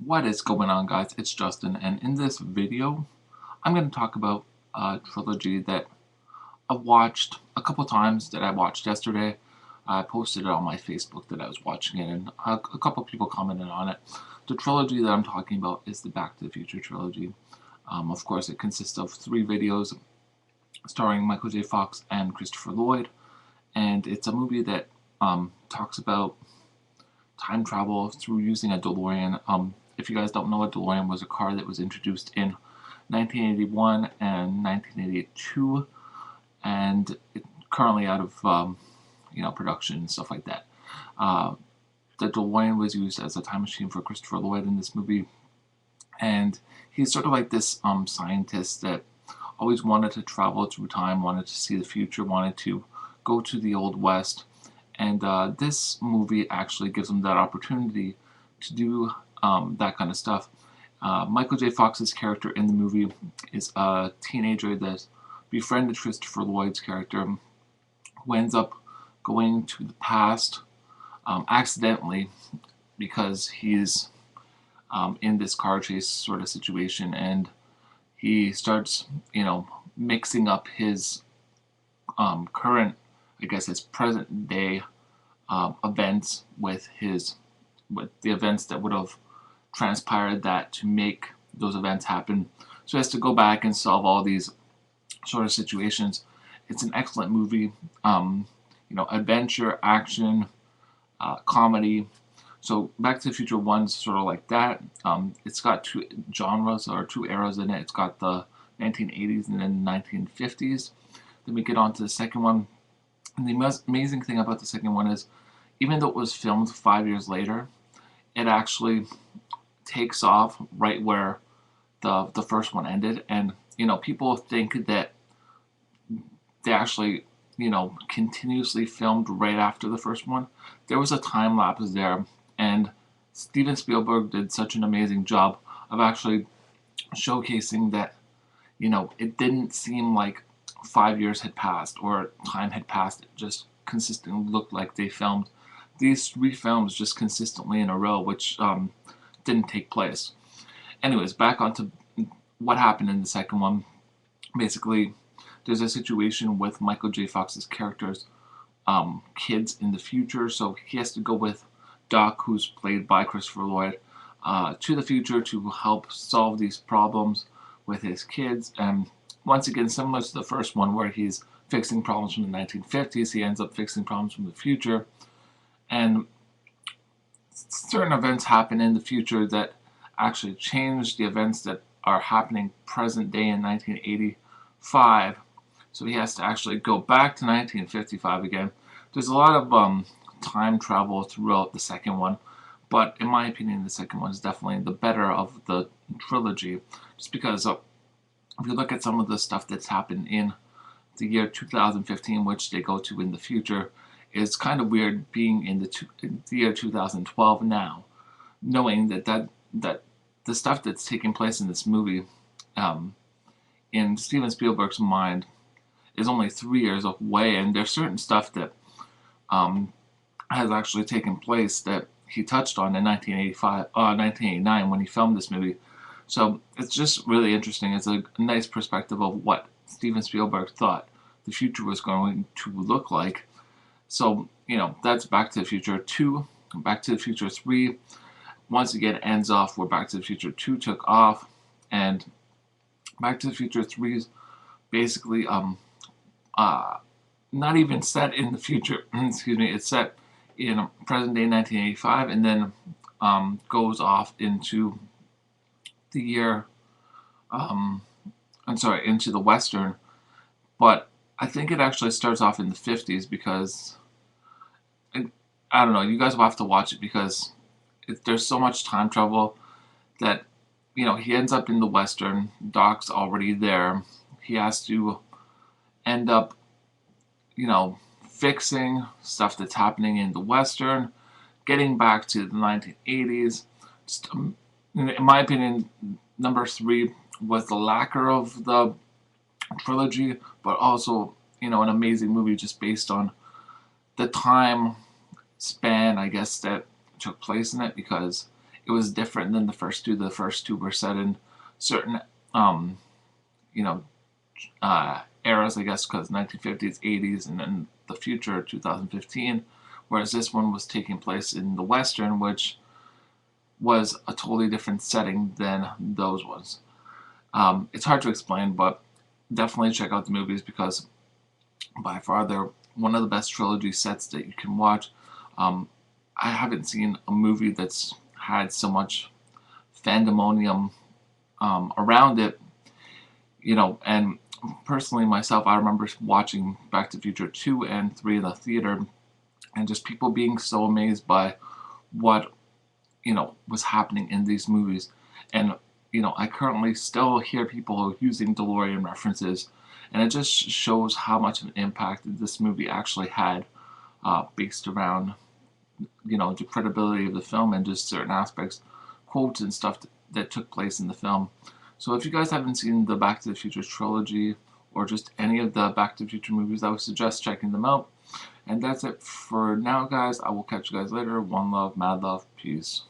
What is going on, guys? It's Justin, and in this video I'm going to talk about a trilogy that I've watched a couple times, that I watched yesterday. I posted it on my Facebook that I was watching it, and a couple people commented on it. The trilogy that I'm talking about is the Back to the Future trilogy. Of course, it consists of 3 videos starring Michael J. Fox and Christopher Lloyd, and it's a movie that talks about time travel through using a DeLorean. If you guys don't know, a DeLorean was a car that was introduced in 1981 and 1982, and it's currently out of production and stuff like that. The DeLorean was used as a time machine for Christopher Lloyd in this movie, and he's sort of like this scientist that always wanted to travel through time, wanted to see the future, wanted to go to the Old West. And this movie actually gives him that opportunity to do that kind of stuff. Michael J. Fox's character in the movie is a teenager that befriended Christopher Lloyd's character, who ends up going to the past accidentally because he's in this car chase sort of situation, and he starts, mixing up his current, I guess, his present day events with the events that would have transpired that to make those events happen. So he has to go back and solve all these sort of situations. It's an excellent movie. Adventure, action, comedy. So Back to the Future 1's sort of like that. It's got 2 genres or 2 eras in it. It's got the 1980s and then 1950s. Then we get on to the second one. And the most amazing thing about the second one is, even though it was filmed 5 years later, it actually takes off right where the first one ended. And people think that they actually continuously filmed right after the first one. There was a time lapse there, and Steven Spielberg did such an amazing job of actually showcasing that it didn't seem like 5 years had passed or time had passed. It just consistently looked like they filmed these 3 films just consistently in a row, which didn't take place. Anyways, back onto what happened in the second one. Basically, there's a situation with Michael J. Fox's character's kids in the future, so he has to go with Doc, who's played by Christopher Lloyd, to the future to help solve these problems with his kids. And once again, similar to the first one where he's fixing problems from the 1950s, he ends up fixing problems from the future. And certain events happen in the future that actually change the events that are happening present day in 1985. So he has to actually go back to 1955 again. There's a lot of time travel throughout the second one, but in my opinion, the second one is definitely the better of the trilogy, just because if you look at some of the stuff that's happened in the year 2015, which they go to in the future, it's kind of weird being in the year 2012 now, knowing that the stuff that's taking place in this movie, in Steven Spielberg's mind, is only 3 years away, and there's certain stuff that has actually taken place that he touched on in 1989 when he filmed this movie. So it's just really interesting. It's a nice perspective of what Steven Spielberg thought the future was going to look like. So, that's Back to the Future 2. Back to the Future 3, once again, ends off where Back to the Future 2 took off. And Back to the Future 3 is basically not even set in the future. Excuse me. It's set in present day 1985, and then goes off into the year, into the Western. But I think it actually starts off in the 50s because, I don't know, you guys will have to watch it because there's so much time travel that, he ends up in the Western. Doc's already there. He has to end up, fixing stuff that's happening in the Western, getting back to the 1980s. Just, in my opinion, number 3 was the lacquer of the trilogy, but also, an amazing movie just based on the time span, I guess, that took place in it, because it was different than the first two. The first two were set in certain, um, you know, eras, I guess, because 1950s, 80s, and then the future, 2015. Whereas this one was taking place in the Western, which was a totally different setting than those ones. It's hard to explain, but definitely check out the movies because by far they're one of the best trilogy sets that you can watch. Um, I haven't seen a movie that's had so much fandemonium around it, and personally myself, I remember watching Back to the Future 2 and 3 in the theater and just people being so amazed by what, was happening in these movies. And, I currently still hear people using DeLorean references, and it just shows how much of an impact this movie actually had, based around, the credibility of the film and just certain aspects, quotes and stuff that took place in the film. So if you guys haven't seen the Back to the Future trilogy or just any of the Back to the Future movies, I would suggest checking them out. And that's it for now, guys. I will catch you guys later. One love, mad love, peace.